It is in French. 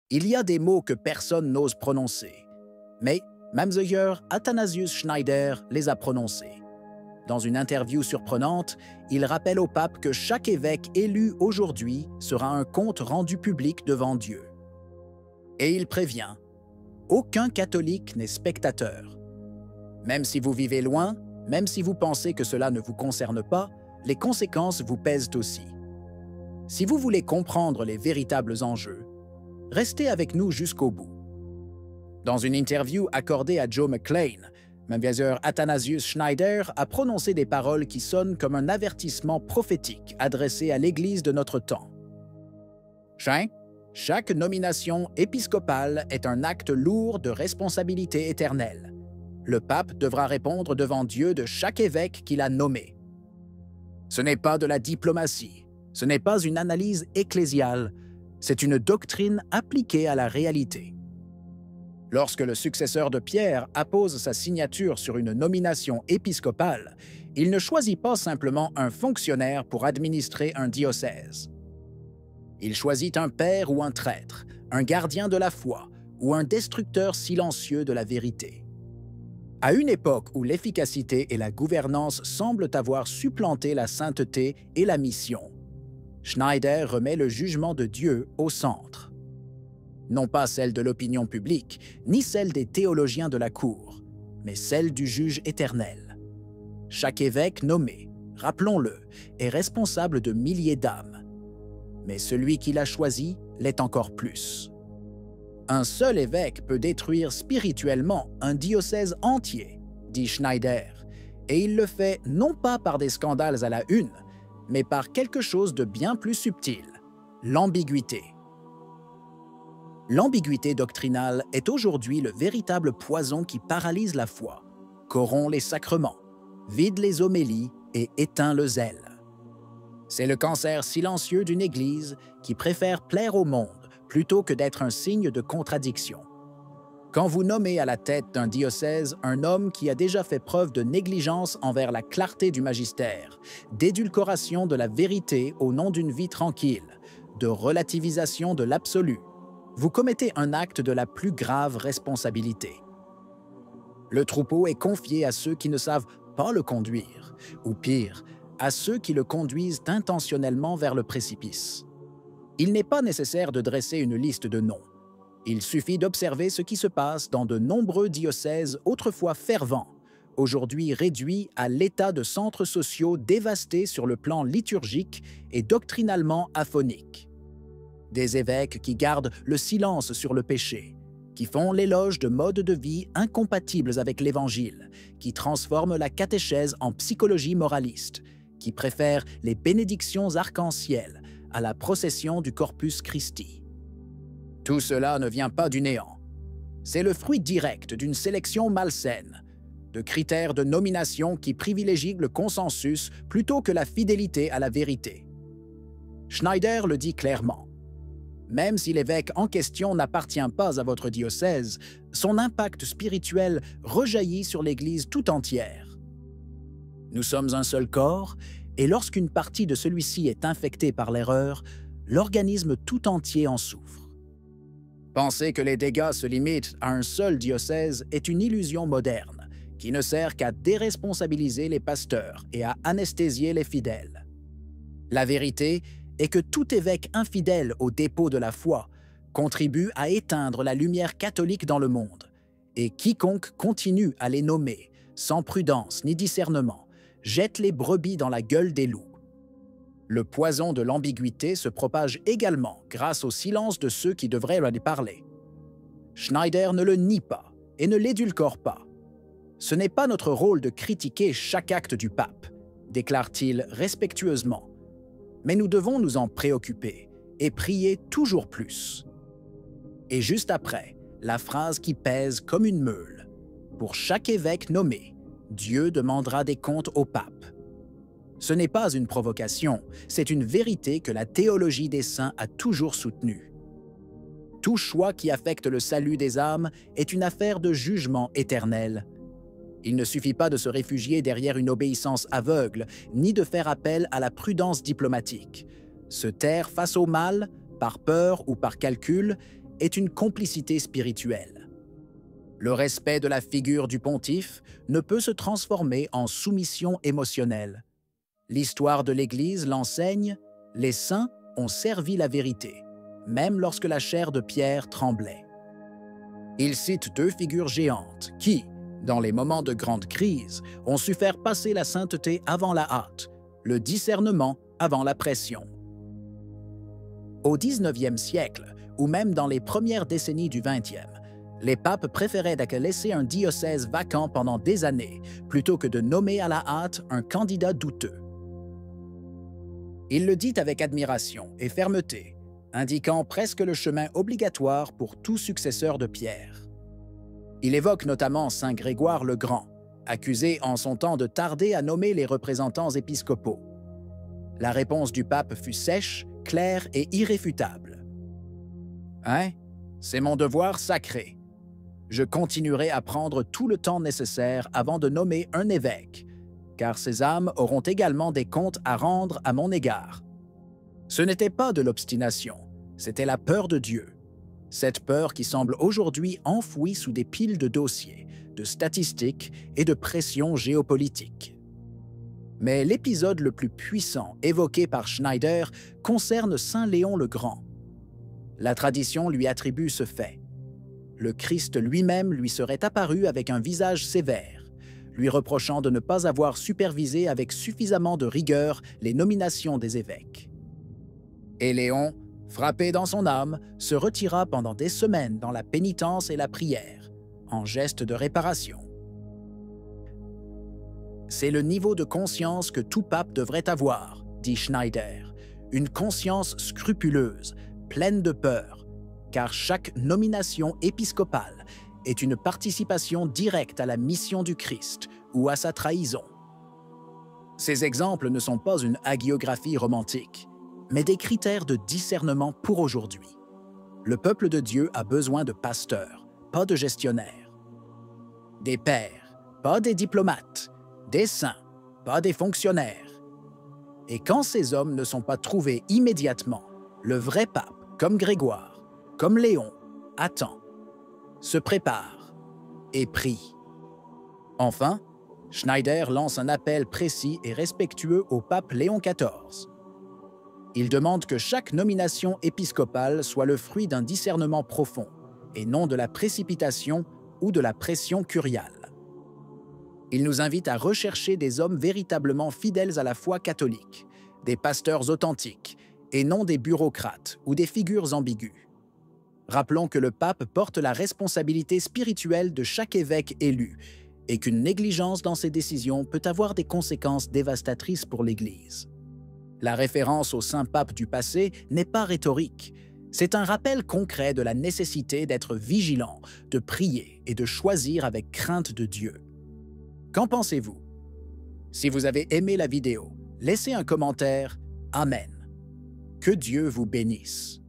Il y a des mots que personne n'ose prononcer, mais Mamseuer Athanasius Schneider les a prononcés. Dans une interview surprenante, il rappelle au pape que chaque évêque élu aujourd'hui sera un compte rendu public devant Dieu. Et il prévient, aucun catholique n'est spectateur. Même si vous vivez loin, même si vous pensez que cela ne vous concerne pas, les conséquences vous pèsent aussi. Si vous voulez comprendre les véritables enjeux, restez avec nous jusqu'au bout. Dans une interview accordée à Joe McClain, Mamseuer Athanasius Schneider a prononcé des paroles qui sonnent comme un avertissement prophétique adressé à l'Église de notre temps. Chaque nomination épiscopale est un acte lourd de responsabilité éternelle. Le pape devra répondre devant Dieu de chaque évêque qu'il a nommé. Ce n'est pas de la diplomatie, ce n'est pas une analyse ecclésiale, c'est une doctrine appliquée à la réalité. Lorsque le successeur de Pierre appose sa signature sur une nomination épiscopale, il ne choisit pas simplement un fonctionnaire pour administrer un diocèse. Il choisit un père ou un traître, un gardien de la foi ou un destructeur silencieux de la vérité. À une époque où l'efficacité et la gouvernance semblent avoir supplanté la sainteté et la mission, Schneider remet le jugement de Dieu au centre. Non pas celle de l'opinion publique, ni celle des théologiens de la cour, mais celle du juge éternel. Chaque évêque nommé, rappelons-le, est responsable de milliers d'âmes. Mais celui qui l'a choisi l'est encore plus. Un seul évêque peut détruire spirituellement un diocèse entier, dit Schneider, et il le fait non pas par des scandales à la une, mais par quelque chose de bien plus subtil, l'ambiguïté. L'ambiguïté doctrinale est aujourd'hui le véritable poison qui paralyse la foi, corrompt les sacrements, vide les homélies et éteint le zèle. C'est le cancer silencieux d'une Église qui préfère plaire au monde plutôt que d'être un signe de contradiction. Quand vous nommez à la tête d'un diocèse un homme qui a déjà fait preuve de négligence envers la clarté du magistère, d'édulcoration de la vérité au nom d'une vie tranquille, de relativisation de l'absolu, vous commettez un acte de la plus grave responsabilité. Le troupeau est confié à ceux qui ne savent pas le conduire, ou pire, à ceux qui le conduisent intentionnellement vers le précipice. Il n'est pas nécessaire de dresser une liste de noms. Il suffit d'observer ce qui se passe dans de nombreux diocèses autrefois fervents, aujourd'hui réduits à l'état de centres sociaux dévastés sur le plan liturgique et doctrinalement aphoniques. Des évêques qui gardent le silence sur le péché, qui font l'éloge de modes de vie incompatibles avec l'Évangile, qui transforment la catéchèse en psychologie moraliste, qui préfèrent les bénédictions arc-en-ciel à la procession du Corpus Christi. Tout cela ne vient pas du néant. C'est le fruit direct d'une sélection malsaine, de critères de nomination qui privilégient le consensus plutôt que la fidélité à la vérité. Schneider le dit clairement. Même si l'évêque en question n'appartient pas à votre diocèse, son impact spirituel rejaillit sur l'Église tout entière. Nous sommes un seul corps, et lorsqu'une partie de celui-ci est infectée par l'erreur, l'organisme tout entier en souffre. Penser que les dégâts se limitent à un seul diocèse est une illusion moderne, qui ne sert qu'à déresponsabiliser les pasteurs et à anesthésier les fidèles. La vérité est que tout évêque infidèle au dépôt de la foi contribue à éteindre la lumière catholique dans le monde, et quiconque continue à les nommer, sans prudence ni discernement, jette les brebis dans la gueule des loups. Le poison de l'ambiguïté se propage également grâce au silence de ceux qui devraient lui parler. Schneider ne le nie pas et ne l'édulcore pas. Ce n'est pas notre rôle de critiquer chaque acte du pape, déclare-t-il respectueusement, mais nous devons nous en préoccuper et prier toujours plus. Et juste après, la phrase qui pèse comme une meule. Pour chaque évêque nommé, Dieu demandera des comptes au pape. Ce n'est pas une provocation, c'est une vérité que la théologie des saints a toujours soutenue. Tout choix qui affecte le salut des âmes est une affaire de jugement éternel. Il ne suffit pas de se réfugier derrière une obéissance aveugle, ni de faire appel à la prudence diplomatique. Se taire face au mal, par peur ou par calcul, est une complicité spirituelle. Le respect de la figure du pontife ne peut se transformer en soumission émotionnelle. L'histoire de l'Église l'enseigne, les saints ont servi la vérité, même lorsque la chair de Pierre tremblait. Il cite deux figures géantes qui, dans les moments de grande crise, ont su faire passer la sainteté avant la hâte, le discernement avant la pression. Au 19e siècle, ou même dans les premières décennies du 20e, les papes préféraient laisser un diocèse vacant pendant des années plutôt que de nommer à la hâte un candidat douteux. Il le dit avec admiration et fermeté, indiquant presque le chemin obligatoire pour tout successeur de Pierre. Il évoque notamment saint Grégoire le Grand, accusé en son temps de tarder à nommer les représentants épiscopaux. La réponse du pape fut sèche, claire et irréfutable. « Hein? C'est mon devoir sacré. Je continuerai à prendre tout le temps nécessaire avant de nommer un évêque, car ces âmes auront également des comptes à rendre à mon égard. » Ce n'était pas de l'obstination, c'était la peur de Dieu. Cette peur qui semble aujourd'hui enfouie sous des piles de dossiers, de statistiques et de pressions géopolitiques. Mais l'épisode le plus puissant évoqué par Schneider concerne saint Léon le Grand. La tradition lui attribue ce fait. Le Christ lui-même lui serait apparu avec un visage sévère, lui reprochant de ne pas avoir supervisé avec suffisamment de rigueur les nominations des évêques. Et Léon, frappé dans son âme, se retira pendant des semaines dans la pénitence et la prière, en geste de réparation. C'est le niveau de conscience que tout pape devrait avoir, dit Schneider, une conscience scrupuleuse, pleine de peur, car chaque nomination épiscopale est une participation directe à la mission du Christ ou à sa trahison. Ces exemples ne sont pas une hagiographie romantique, mais des critères de discernement pour aujourd'hui. Le peuple de Dieu a besoin de pasteurs, pas de gestionnaires. Des pères, pas des diplomates. Des saints, pas des fonctionnaires. Et quand ces hommes ne sont pas trouvés immédiatement, le vrai pape, comme Grégoire, comme Léon, attend, se prépare et prie. Enfin, Schneider lance un appel précis et respectueux au pape Léon XIV. Il demande que chaque nomination épiscopale soit le fruit d'un discernement profond et non de la précipitation ou de la pression curiale. Il nous invite à rechercher des hommes véritablement fidèles à la foi catholique, des pasteurs authentiques, et non des bureaucrates ou des figures ambiguës. Rappelons que le pape porte la responsabilité spirituelle de chaque évêque élu et qu'une négligence dans ses décisions peut avoir des conséquences dévastatrices pour l'Église. La référence au saint pape du passé n'est pas rhétorique. C'est un rappel concret de la nécessité d'être vigilant, de prier et de choisir avec crainte de Dieu. Qu'en pensez-vous? Si vous avez aimé la vidéo, laissez un commentaire. Amen. Que Dieu vous bénisse.